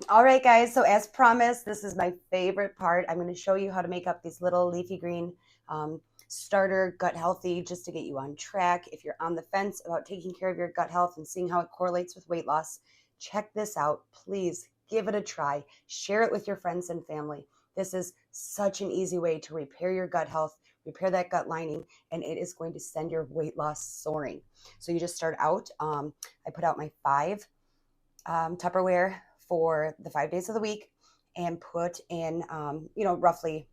All right, guys. So as promised, this is my favorite part. I'm going to show you how to make up these little leafy green starter gut healthy, just to get you on track. If you're on the fence about taking care of your gut health and seeing how it correlates with weight loss, check this out. Please give it a try. Share it with your friends and family. This is such an easy way to repair your gut health, repair that gut lining, and it is going to send your weight loss soaring. So you just start out. I put out my 5 Tupperware for the 5 days of the week and put in, roughly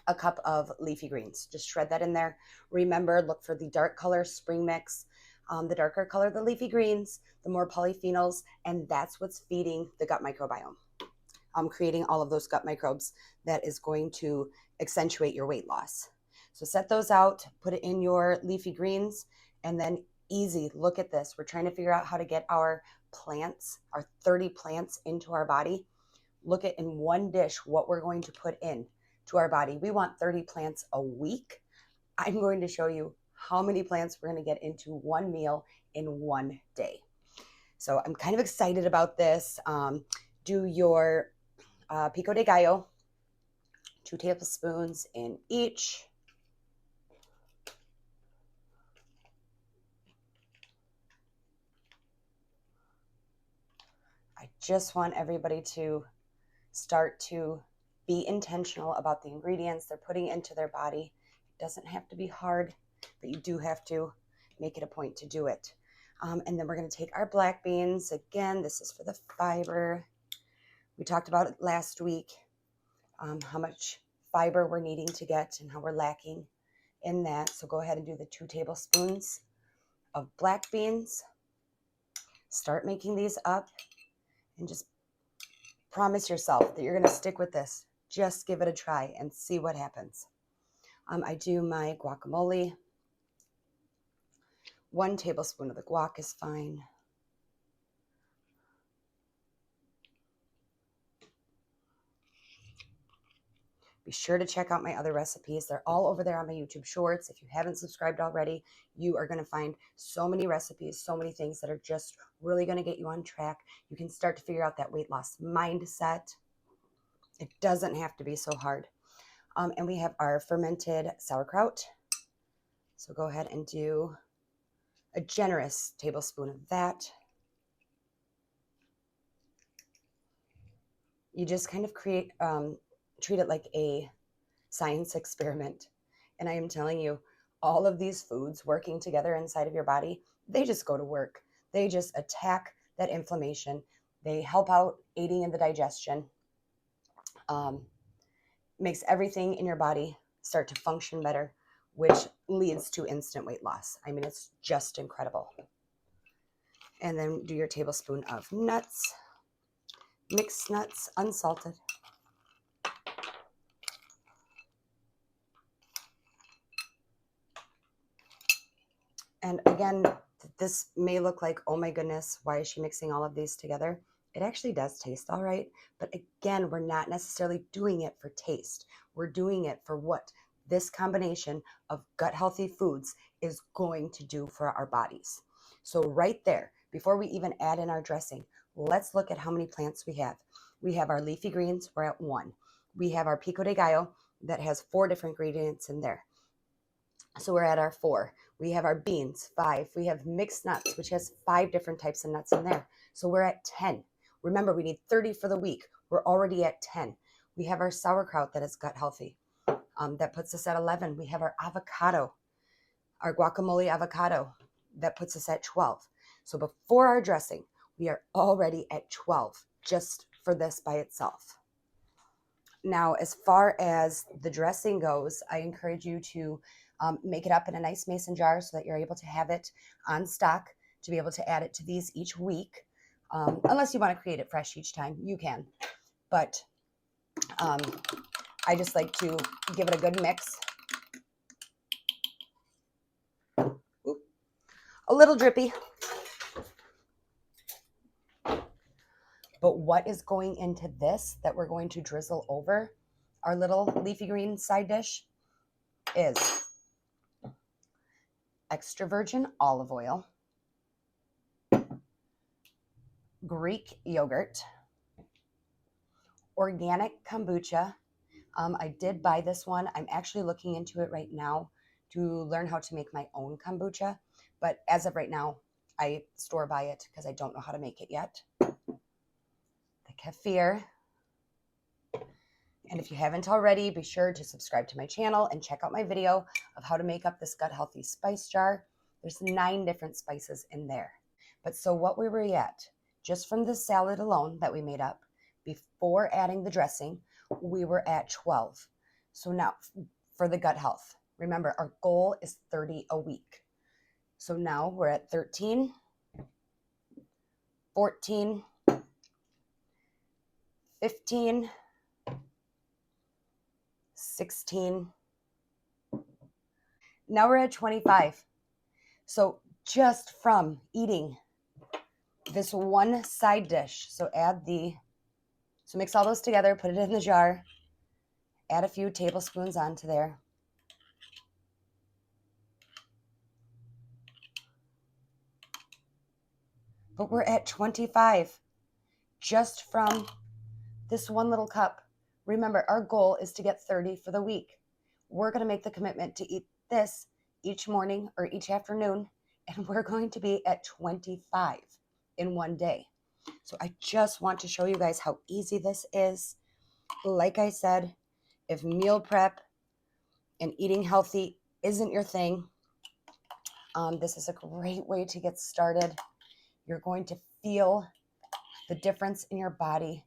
a cup of leafy greens. Just shred that in there. Remember, look for the dark color spring mix. The darker color the leafy greens, the more polyphenols, and that's what's feeding the gut microbiome. Creating all of those gut microbes that is going to accentuate your weight loss. So set those out, put it in your leafy greens, and then easy, look at this. We're trying to figure out how to get our plants, our 30 plants into our body. Look at in one dish what we're going to put in to our body. We want 30 plants a week. I'm going to show you how many plants we're going to get into one meal in one day. So I'm kind of excited about this. Do your pico de gallo, 2 tablespoons in each. I just want everybody to start to be intentional about the ingredients they're putting into their body. It doesn't have to be hard, but you do have to make it a point to do it. And then we're going to take our black beans. Again, this is for the fiber. We talked about it last week, how much fiber we're needing to get and how we're lacking in that. So go ahead and do the 2 tablespoons of black beans. Start making these up and just promise yourself that you're going to stick with this. Just give it a try and see what happens. I do my guacamole. 1 tablespoon of the guac is fine. Be sure to check out my other recipes. They're all over there on my YouTube Shorts. If you haven't subscribed already, you are going to find so many recipes, so many things that are just really going to get you on track. You can start to figure out that weight loss mindset. It doesn't have to be so hard. And we have our fermented sauerkraut. So go ahead and do a generous tablespoon of that. You just kind of treat it like a science experiment. And I am telling you, all of these foods working together inside of your body, they just go to work. They just attack that inflammation. They help out aiding in the digestion. Makes everything in your body start to function better, which leads to instant weight loss. I mean, it's just incredible. And then do your tablespoon of nuts, mixed nuts, unsalted. And again, this may look like, oh my goodness, why is she mixing all of these together? It actually does taste all right. But again, we're not necessarily doing it for taste. We're doing it for what this combination of gut healthy foods is going to do for our bodies. So right there, before we even add in our dressing, let's look at how many plants we have. We have our leafy greens, we're at 1. We have our pico de gallo that has 4 different ingredients in there. So we're at our 4. We have our beans, 5. We have mixed nuts, which has 5 different types of nuts in there. So we're at 10. Remember, we need 30 for the week. We're already at 10. We have our sauerkraut that is gut healthy. That puts us at 11. We have our avocado, our guacamole avocado. That puts us at 12. So before our dressing, we are already at 12 just for this by itself. Now, as far as the dressing goes, I encourage you to make it up in a nice mason jar so that you're able to have it on stock to be able to add it to these each week. Unless you want to create it fresh each time, you can. But I just like to give it a good mix. Oop. A little drippy. But what is going into this that we're going to drizzle over our little leafy green side dish is extra virgin olive oil, Greek yogurt, organic kombucha. I did buy this one. I'm actually looking into it right now to learn how to make my own kombucha. But as of right now, I store buy it because I don't know how to make it yet. The kefir. And if you haven't already, be sure to subscribe to my channel and check out my video of how to make up this gut healthy spice jar. There's 9 different spices in there. But so what we were at, just from the salad alone that we made up, before adding the dressing, we were at 12. So now for the gut health, remember our goal is 30 a week. So now we're at 13, 14, 15, 16. Now we're at 25. So just from eating this one side dish, so mix all those together, put it in the jar, add a few tablespoons onto there. But we're at 25 just from this one little cup. Remember, our goal is to get 30 for the week. We're going to make the commitment to eat this each morning or each afternoon, and we're going to be at 25 in one day. So I just want to show you guys how easy this is. Like I said, if meal prep and eating healthy isn't your thing, this is a great way to get started. You're going to feel the difference in your body,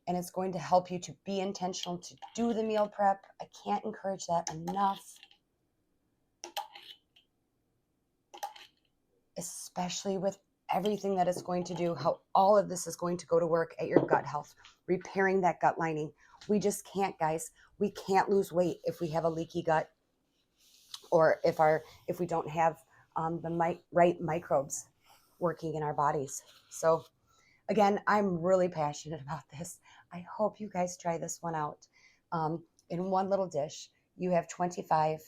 and it's going to help you to be intentional to do the meal prep. I can't encourage that enough, especially with everything that it's going to do, how all of this is going to go to work at your gut health, repairing that gut lining. We just can't, guys. We can't lose weight if we have a leaky gut, or if we don't have the right microbes working in our bodies. So again, I'm really passionate about this. I hope you guys try this one out. In one little dish, you have 25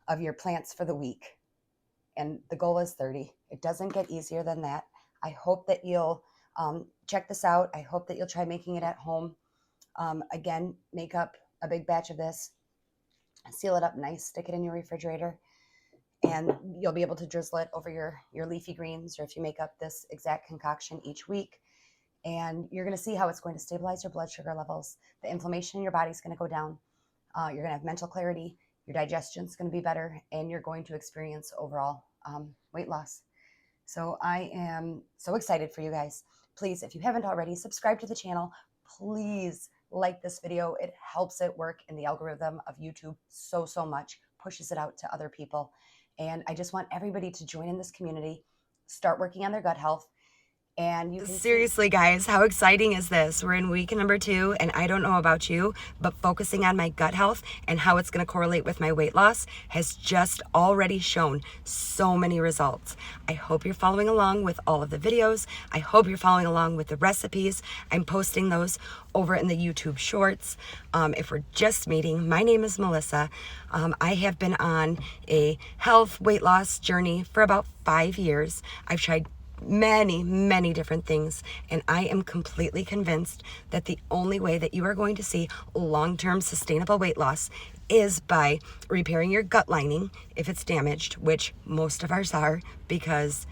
of your plants for the week, and the goal is 30. It doesn't get easier than that. I hope that you'll check this out. I hope that you'll try making it at home. Again, make up a big batch of this, seal it up nice, stick it in your refrigerator, and you'll be able to drizzle it over your leafy greens, or if you make up this exact concoction each week. And you're going to see how it's going to stabilize your blood sugar levels. The inflammation in your body is going to go down. You're going to have mental clarity. Your digestion is going to be better, and you're going to experience overall weight loss. So I am so excited for you guys. Please, if you haven't already, subscribe to the channel. Please like this video. It helps it work in the algorithm of YouTube so much, pushes it out to other people. And I just want everybody to join in this community, start working on their gut health. And you can seriously, guys, how exciting is this? We're in week number 2, and I don't know about you, but focusing on my gut health and how it's going to correlate with my weight loss has just already shown so many results. I hope you're following along with all of the videos. I hope you're following along with the recipes. I'm posting those over in the YouTube shorts. If we're just meeting, my name is Melissa. I have been on a health weight loss journey for about 5 years. I've tried many different things, and I am completely convinced that the only way that you are going to see long-term sustainable weight loss is by repairing your gut lining if it's damaged, which most of ours are, because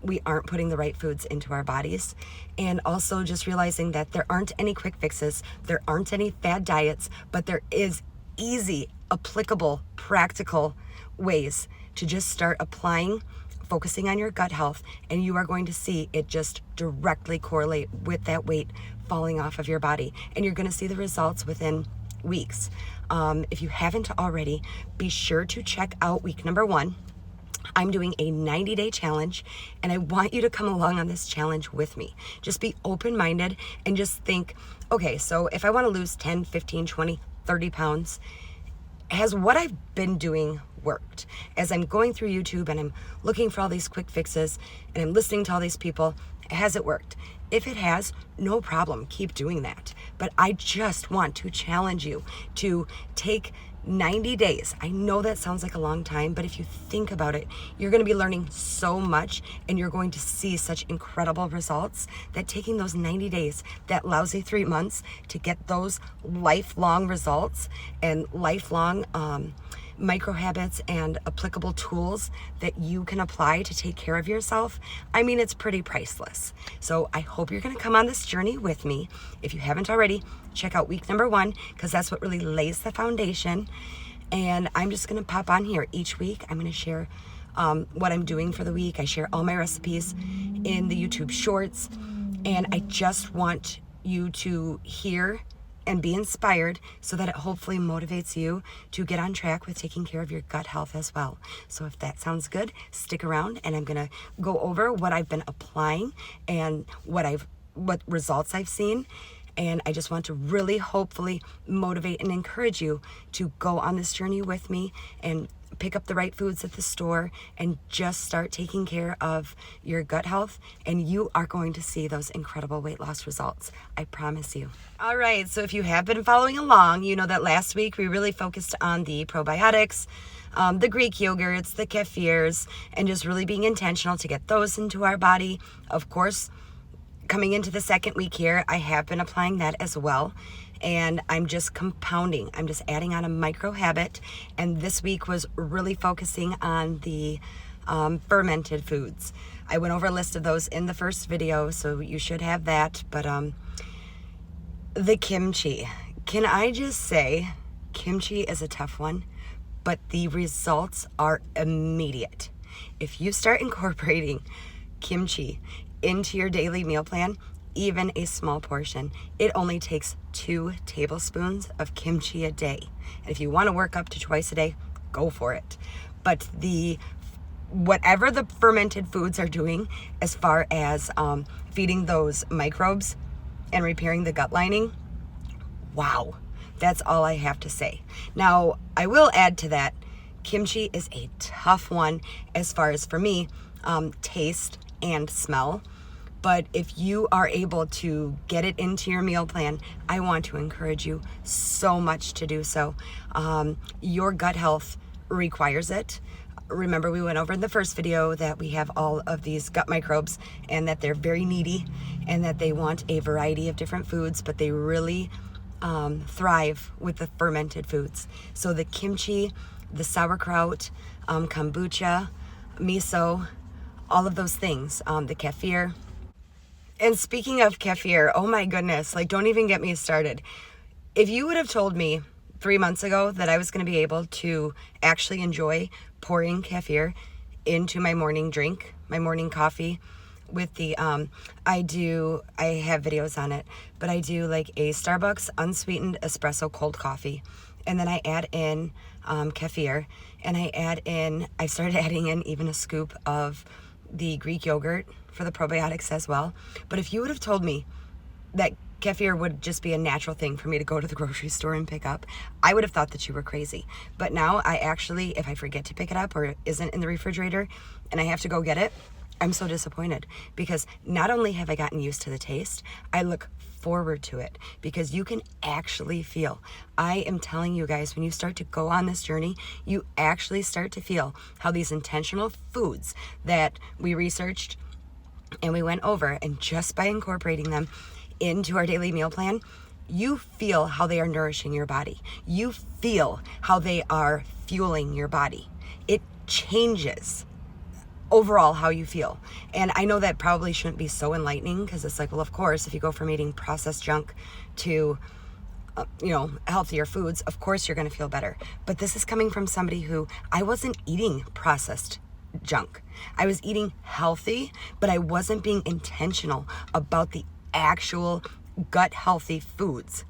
we aren't putting the right foods into our bodies. And also just realizing that there aren't any quick fixes, there aren't any fad diets, but there is easy, applicable, practical ways to just start applying, focusing on your gut health, and you are going to see it just directly correlate with that weight falling off of your body. And you're going to see the results within weeks. If you haven't already, be sure to check out week number 1. I'm doing a 90-day challenge, and I want you to come along on this challenge with me. Just be open-minded and just think, okay, so if I want to lose 10, 15, 20, 30 pounds, has what I've been doing worked? As I'm going through YouTube and I'm looking for all these quick fixes and I'm listening to all these people, has it worked? If it has, no problem, keep doing that. But I just want to challenge you to take 90 days. I know that sounds like a long time, but if you think about it, you're going to be learning so much and you're going to see such incredible results that taking those 90 days, that lousy 3 months to get those lifelong results and lifelong micro habits and applicable tools that you can apply to take care of yourself, I mean, it's pretty priceless. So I hope you're going to come on this journey with me. If you haven't already, check out week number 1, because that's what really lays the foundation. And I'm just going to pop on here each week. I'm going to share what I'm doing for the week. I share all my recipes in the YouTube shorts, and I just want you to hear and be inspired so that it hopefully motivates you to get on track with taking care of your gut health as well. So if that sounds good, stick around, and I'm gonna go over what I've been applying and what results I've seen. And I just want to really hopefully motivate and encourage you to go on this journey with me and pick up the right foods at the store and just start taking care of your gut health, and you are going to see those incredible weight loss results. I promise you. All right, so if you have been following along, you know that last week we really focused on the probiotics, the Greek yogurts, the kefirs, and just really being intentional to get those into our body. Of course, coming into the second week here, I have been applying that as well. And I'm just compounding. I'm just adding on a micro habit. And this week was really focusing on the fermented foods. I went over a list of those in the first video, so you should have that. But the kimchi. Can I just say, kimchi is a tough one, but the results are immediate. If you start incorporating kimchi into your daily meal plan, even a small portion, it only takes 2 tablespoons of kimchi a day. And if you want to work up to twice a day, go for it. But whatever the fermented foods are doing as far as feeding those microbes and repairing the gut lining, wow, that's all I have to say. Now, I will add to that, kimchi is a tough one as far as, for me, taste and smell. But if you are able to get it into your meal plan, I want to encourage you so much to do so. Your gut health requires it. Remember, we went over in the first video that we have all of these gut microbes and that they're very needy and that they want a variety of different foods, but they really thrive with the fermented foods. So the kimchi, the sauerkraut, kombucha, miso, all of those things, the kefir. And speaking of kefir, oh my goodness, like, don't even get me started. If you would have told me 3 months ago that I was going to be able to actually enjoy pouring kefir into my morning drink, my morning coffee with the, I have videos on it, but I do like a Starbucks unsweetened espresso cold coffee. And then I add in kefir, and I started adding in even a scoop of the Greek yogurt for the probiotics as well. But if you would have told me that kefir would just be a natural thing for me to go to the grocery store and pick up, I would have thought that you were crazy. But now I actually, if I forget to pick it up or it isn't in the refrigerator and I have to go get it, I'm so disappointed, because not only have I gotten used to the taste, I look forward to it, because you can actually feel, I am telling you guys, when you start to go on this journey, you actually start to feel how these intentional foods that we researched and we went over, and just by incorporating them into our daily meal plan, you feel how they are nourishing your body. You feel how they are fueling your body. It changes overall how you feel. And I know that probably shouldn't be so enlightening, because it's like, well, of course, if you go from eating processed junk to healthier foods, of course you're going to feel better. But this is coming from somebody who, I wasn't eating processed junk. I was eating healthy, but I wasn't being intentional about the actual gut healthy foods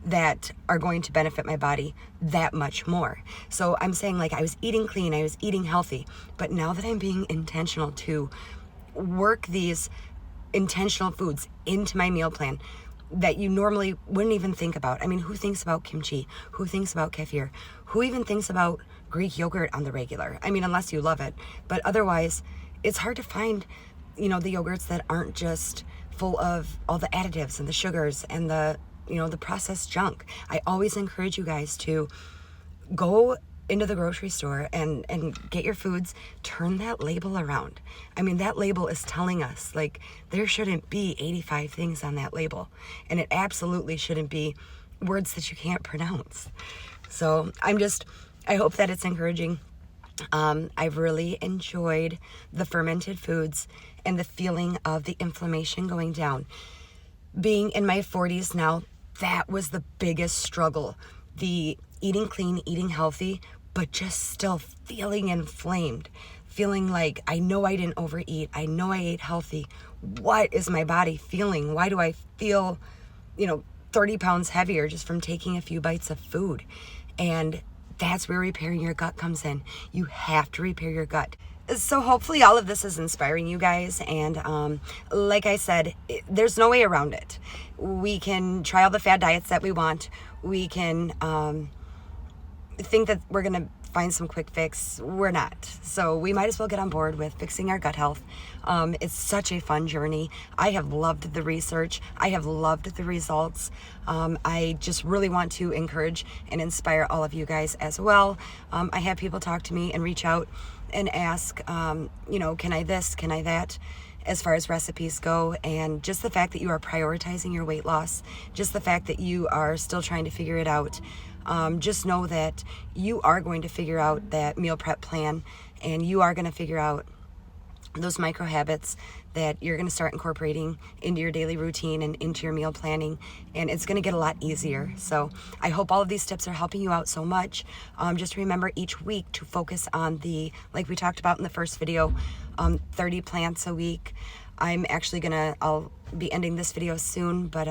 that are going to benefit my body that much more. So I'm saying, like, I was eating clean, I was eating healthy, but now that I'm being intentional to work these intentional foods into my meal plan that you normally wouldn't even think about. I mean, who thinks about kimchi? Who thinks about kefir? Who even thinks about Greek yogurt on the regular? I mean, unless you love it. But otherwise, it's hard to find, the yogurts that aren't just full of all the additives and the sugars and the processed junk. I always encourage you guys to go into the grocery store and get your foods, turn that label around. I mean, that label is telling us, like, there shouldn't be 85 things on that label. And it absolutely shouldn't be words that you can't pronounce. So I hope that it's encouraging. I've really enjoyed the fermented foods and the feeling of the inflammation going down. Being in my 40s now, that was the biggest struggle. The eating clean, eating healthy, but just still feeling inflamed, feeling like I know I didn't overeat. I know I ate healthy. What is my body feeling? Why do I feel, 30 pounds heavier just from taking a few bites of food? And that's where repairing your gut comes in. You have to repair your gut. So hopefully all of this is inspiring you guys. And like I said, there's no way around it. We can try all the fad diets that we want. We can think that we're going to find some quick fix. We're not. So we might as well get on board with fixing our gut health. It's such a fun journey. I have loved the research. I have loved the results. I just really want to encourage and inspire all of you guys as well. I have people talk to me and reach out and ask, can I this, can I that, as far as recipes go. And just the fact that you are prioritizing your weight loss, just the fact that you are still trying to figure it out, just know that you are going to figure out that meal prep plan, and you are going to figure out those micro habits that you're going to start incorporating into your daily routine and into your meal planning, and it's going to get a lot easier. So I hope all of these tips are helping you out so much. Just remember each week to focus on like we talked about in the first video, 30 plants a week. I'll be ending this video soon, but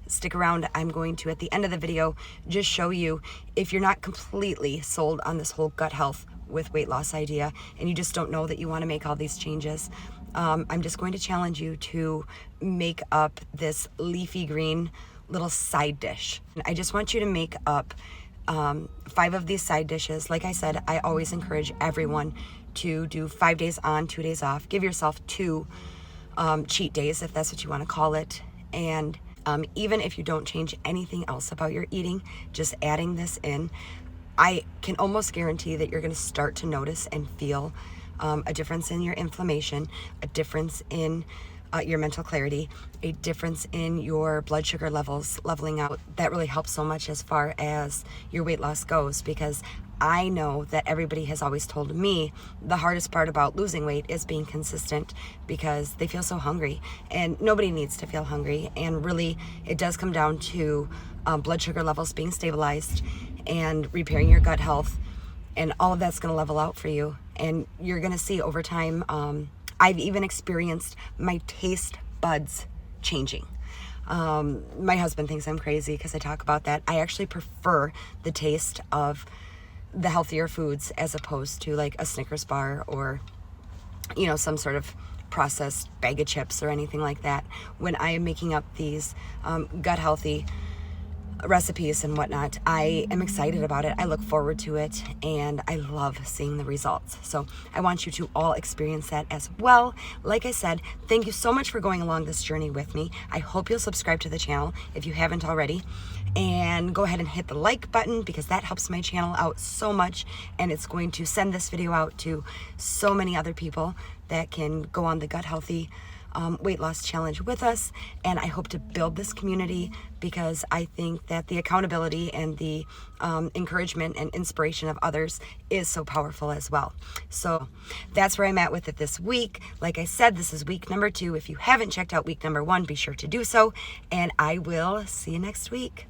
stick around. I'm going to, at the end of the video, just show you, if you're not completely sold on this whole gut health with weight loss idea and you just don't know that you want to make all these changes, I'm just going to challenge you to make up this leafy green little side dish. I just want you to make up 5 of these side dishes. Like I said, I always encourage everyone to do 5 days on, 2 days off. Give yourself 2 cheat days, if that's what you want to call it. And even if you don't change anything else about your eating, just adding this in, I can almost guarantee that you're going to start to notice and feel a difference in your inflammation, a difference in your mental clarity, a difference in your blood sugar levels leveling out. That really helps so much as far as your weight loss goes, because I know that everybody has always told me the hardest part about losing weight is being consistent, because they feel so hungry, and nobody needs to feel hungry. And really, it does come down to blood sugar levels being stabilized and repairing your gut health, and all of that's going to level out for you. And you're going to see over time, I've even experienced my taste buds changing. My husband thinks I'm crazy because I talk about that. I actually prefer the taste of the healthier foods as opposed to like a Snickers bar or, some sort of processed bag of chips or anything like that. When I am making up these gut healthy recipes and whatnot, I am excited about it. I look forward to it, and I love seeing the results. So I want you to all experience that as well. Like I said, thank you so much for going along this journey with me. I hope you'll subscribe to the channel if you haven't already, and go ahead and hit the like button, because that helps my channel out so much, and it's going to send this video out to so many other people that can go on the gut healthy weight loss challenge with us. And I hope to build this community, because I think that the accountability and the encouragement and inspiration of others is so powerful as well. So that's where I'm at with it this week. Like I said, this is week number 2. If you haven't checked out week number 1, be sure to do so, and I will see you next week.